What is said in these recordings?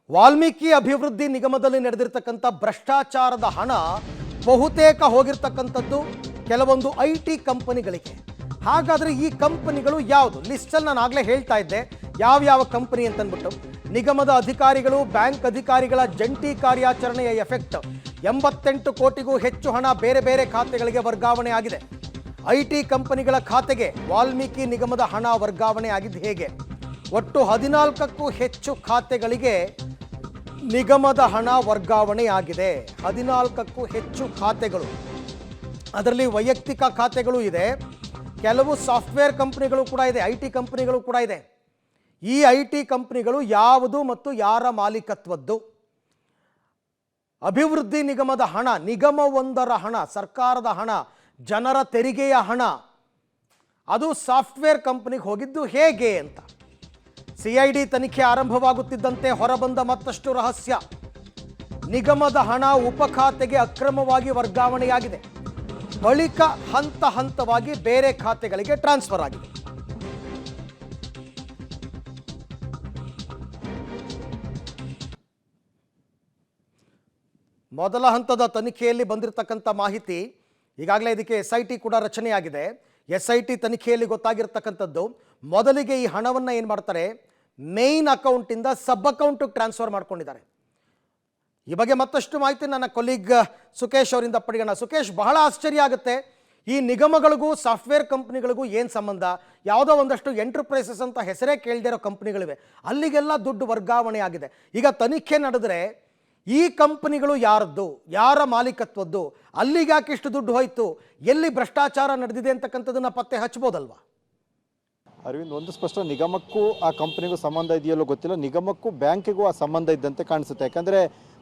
ವಾಲ್ಮೀಕಿ ಅಭಿವೃದ್ಧಿ ನಿಗಮದಲ್ಲಿ ನಡೆದಿರ್ತಕ್ಕಂಥ ಭ್ರಷ್ಟಾಚಾರದ ಹಣ ಬಹುತೇಕ ಹೋಗಿರ್ತಕ್ಕಂಥದ್ದು ಕೆಲವೊಂದು ಐಟಿ ಕಂಪನಿಗಳಿಗೆ. ಹಾಗಾದ್ರೆ ಈ ಕಂಪನಿಗಳು ಯಾವುದು? ಲಿಸ್ಟಲ್ಲಿ ನಾನು ಆಗಲೇ ಹೇಳ್ತಾ ಇದ್ದೆ ಯಾವ ಕಂಪನಿ ಅಂತಂದ್ಬಿಟ್ಟು. ನಿಗಮದ ಅಧಿಕಾರಿಗಳು ಬ್ಯಾಂಕ್ ಅಧಿಕಾರಿಗಳ ಜಂಟಿ ಕಾರ್ಯಾಚರಣೆಯ ಎಫೆಕ್ಟ್ 88 ಕೋಟಿಗೂ ಹೆಚ್ಚು ಹಣ ಬೇರೆ ಬೇರೆ ಖಾತೆಗಳಿಗೆ ವರ್ಗಾವಣೆ ಆಗಿದೆ. ಐಟಿ ಕಂಪನಿಗಳ ಖಾತೆಗೆ ವಾಲ್ಮೀಕಿ ನಿಗಮದ ಹಣ ವರ್ಗಾವಣೆ ಆಗಿದ್ದು ಹೇಗೆ? ಒಟ್ಟು 14ಕ್ಕೂ ಹೆಚ್ಚು ಖಾತೆಗಳಿಗೆ ನಿಗಮದ ಹಣ ವರ್ಗಾವಣೆ ಆಗಿದೆ. 14ಕ್ಕೂ ಹೆಚ್ಚು ಖಾತೆಗಳು. ಅದರಲ್ಲಿ ವೈಯಕ್ತಿಕ ಖಾತೆಗಳು ಇದೆ, ಕೆಲವು ಸಾಫ್ಟ್ವೇರ್ ಕಂಪನಿಗಳು ಕೂಡ ಇದೆ, ಐಟಿ ಕಂಪನಿಗಳು ಕೂಡ ಇದೆ. ಈ ಐಟಿ ಕಂಪನಿಗಳು ಯಾವುದು ಮತ್ತು ಯಾರ ಮಾಲೀಕತ್ವದ್ದು? ಅಭಿವೃದ್ಧಿ ನಿಗಮದ ಹಣ, ನಿಗಮವೊಂದರ ಹಣ, ಸರ್ಕಾರದ ಹಣ, ಜನರ ತೆರಿಗೆಯ ಹಣ, ಅದು ಸಾಫ್ಟ್ವೇರ್ ಕಂಪನಿಗೆ ಹೋಗಿದ್ದು ಹೇಗೆ ಅಂತ ಸಿಐಡಿ ತನಿಖೆ ಆರಂಭವಾಗುತ್ತಿದ್ದಂತೆ ಹೊರಬಂದ ಮತ್ತಷ್ಟು ರಹಸ್ಯ. ನಿಗಮದ ಹಣ ಉಪಖಾತೆಗೆ ಅಕ್ರಮವಾಗಿ ವರ್ಗಾವಣೆಯಾಗಿದೆ. ಬಳಿಕ ಹಂತ ಹಂತವಾಗಿ ಬೇರೆ ಖಾತೆಗಳಿಗೆ ಟ್ರಾನ್ಸ್ಫರ್ ಆಗಿದೆ. ಮೊದಲ ಹಂತದ ತನಿಖೆಯಲ್ಲಿ ಬಂದಿರತಕ್ಕಂಥ ಮಾಹಿತಿ, ಈಗಾಗಲೇ ಇದಕ್ಕೆ SIT ಕೂಡ ರಚನೆಯಾಗಿದೆ. SIT ತನಿಖೆಯಲ್ಲಿ ಗೊತ್ತಾಗಿರ್ತಕ್ಕಂಥದ್ದು, ಮೊದಲಿಗೆ ಈ ಹಣವನ್ನು ಏನು ಮಾಡ್ತಾರೆ, ಮೇನ್ ಅಕೌಂಟಿಂದ ಸಬ್ ಅಕೌಂಟಿಗೆ ಟ್ರಾನ್ಸ್ಫರ್ ಮಾಡ್ಕೊಂಡಿದ್ದಾರೆ. ಈ ಬಗ್ಗೆ ಮತ್ತಷ್ಟು ಮಾಹಿತಿ ನನ್ನ ಕೊಲೀಗ್ ಸುಕೇಶ್ ಅವರಿಂದ ಪಡೆಯೋಣ. ಸುಕೇಶ್, ಬಹಳ ಆಶ್ಚರ್ಯ ಆಗುತ್ತೆ, ಈ ನಿಗಮಗಳಿಗೂ ಸಾಫ್ಟ್ವೇರ್ ಕಂಪ್ನಿಗಳಿಗೂ ಏನು ಸಂಬಂಧ? ಯಾವುದೋ ಒಂದಷ್ಟು ಎಂಟರ್ಪ್ರೈಸಸ್ ಅಂತ ಹೆಸರೇ ಕೇಳದೇ ಇರೋ ಕಂಪ್ನಿಗಳಿವೆ, ಅಲ್ಲಿಗೆಲ್ಲ ದುಡ್ಡು ವರ್ಗಾವಣೆ ಆಗಿದೆ. ಈಗ ತನಿಖೆ ನಡೆದರೆ ಈ ಕಂಪನಿಗಳು ಯಾರದ್ದು, ಯಾರ ಮಾಲೀಕತ್ವದ್ದು, ಅಲ್ಲಿಗೆ ಯಾಕೆ ಇಷ್ಟು ದುಡ್ಡು ಹೋಯ್ತು, ಎಲ್ಲಿ ಭ್ರಷ್ಟಾಚಾರ ನಡೆದಿದೆ ಅಂತಕ್ಕಂಥದ್ದನ್ನ ಪತ್ತೆ ಹಚ್ಬೋದಲ್ವಾ? ಅರವಿಂದ್, ಒಂದು ಸ್ಪಷ್ಟ, ನಿಗಮಕ್ಕೂ ಆ ಕಂಪನಿಗೂ ಸಂಬಂಧ ಇದೆಯಲ್ಲೋ ಗೊತ್ತಿಲ್ಲ, ನಿಗಮಕ್ಕೂ ಬ್ಯಾಂಕಿಗೂ ಆ ಸಂಬಂಧ ಇದ್ದಂತೆ ಕಾಣಿಸುತ್ತೆ. ಯಾಕಂದರೆ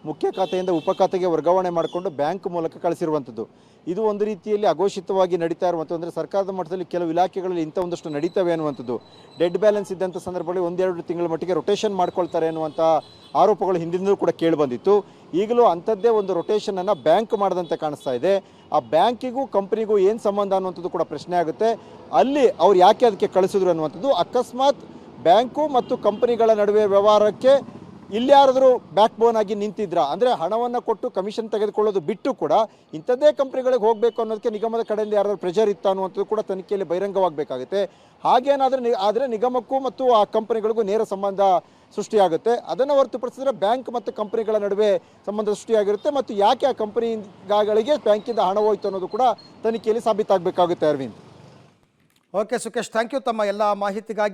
ಮುಖ್ಯ ಖಾತೆಯಿಂದ ಉಪ ಖಾತೆಗೆ ವರ್ಗಾವಣೆ ಮಾಡಿಕೊಂಡು ಬ್ಯಾಂಕ್ ಮೂಲಕ ಕಳಿಸಿರುವಂಥದ್ದು. ಇದು ಒಂದು ರೀತಿಯಲ್ಲಿ ಅಘೋಷಿತವಾಗಿ ನಡೀತಾ ಇರುವಂಥದ್ದು. ಅಂದರೆ ಸರ್ಕಾರದ ಮಟ್ಟದಲ್ಲಿ ಕೆಲವು ಇಲಾಖೆಗಳಲ್ಲಿ ಇಂಥ ಒಂದಷ್ಟು ನಡೀತವೆ ಅನ್ನುವಂಥದ್ದು. ಡೆಡ್ ಬ್ಯಾಲೆನ್ಸ್ ಇದ್ದಂಥ ಸಂದರ್ಭದಲ್ಲಿ 1-2 ತಿಂಗಳ ಮಟ್ಟಿಗೆ ರೊಟೇಷನ್ ಮಾಡ್ಕೊಳ್ತಾರೆ ಅನ್ನುವಂಥ ಆರೋಪಗಳು ಹಿಂದಿನಿಂದಲೂ ಕೂಡ ಕೇಳಿಬಂದಿತ್ತು. ಈಗಲೂ ಅಂಥದ್ದೇ ಒಂದು ರೊಟೇಷನನ್ನು ಬ್ಯಾಂಕ್ ಮಾಡದಂತೆ ಕಾಣಿಸ್ತಾ ಇದೆ. ಆ ಬ್ಯಾಂಕಿಗೂ ಕಂಪನಿಗೂ ಏನು ಸಂಬಂಧ ಅನ್ನುವಂಥದ್ದು ಕೂಡ ಪ್ರಶ್ನೆ ಆಗುತ್ತೆ. ಅಲ್ಲಿ ಅವ್ರು ಯಾಕೆ ಅದಕ್ಕೆ ಕಳಿಸಿದ್ರು ಅನ್ನುವಂಥದ್ದು. ಅಕಸ್ಮಾತ್ ಬ್ಯಾಂಕು ಮತ್ತು ಕಂಪನಿಗಳ ನಡುವೆ ವ್ಯವಹಾರಕ್ಕೆ ಇಲ್ಯಾರಾದರೂ ಬ್ಯಾಕ್ ಬೋನ್ ಆಗಿ ನಿಂತಿದ್ರ, ಅಂದರೆ ಹಣವನ್ನು ಕೊಟ್ಟು ಕಮಿಷನ್ ತೆಗೆದುಕೊಳ್ಳೋದು ಬಿಟ್ಟು ಕೂಡ ಇಂಥದ್ದೇ ಕಂಪ್ನಿಗಳಿಗೆ ಹೋಗಬೇಕು ಅನ್ನೋದಕ್ಕೆ ನಿಗಮದ ಕಡೆಯಿಂದ ಯಾರಾದರೂ ಪ್ರೆಷರ್ ಇತ್ತು ಅನ್ನುವಂಥದ್ದು ಕೂಡ ತನಿಖೆಯಲ್ಲಿ ಬಹಿರಂಗವಾಗಬೇಕಾಗುತ್ತೆ. ಆದರೆ ನಿಗಮಕ್ಕೂ ಮತ್ತು ಆ ಕಂಪನಿಗಳಿಗೂ ನೇರ ಸಂಬಂಧ ಸೃಷ್ಟಿಯಾಗುತ್ತೆ. ಅದನ್ನು ಹೊರತುಪಡಿಸಿದ್ರೆ ಬ್ಯಾಂಕ್ ಮತ್ತು ಕಂಪನಿಗಳ ನಡುವೆ ಸಂಬಂಧ ಸೃಷ್ಟಿಯಾಗಿರುತ್ತೆ. ಮತ್ತು ಯಾಕೆ ಆ ಕಂಪನಿಗಳಿಗೆ ಬ್ಯಾಂಕಿಂದ ಹಣ ಹೋಯಿತು ಅನ್ನೋದು ಕೂಡ ತನಿಖೆಯಲ್ಲಿ ಸಾಬೀತಾಗಬೇಕಾಗುತ್ತೆ. Aravind. Okay Sukesh, thank you ತಮ್ಮ ಎಲ್ಲ ಮಾಹಿತಿಗಾಗಿ.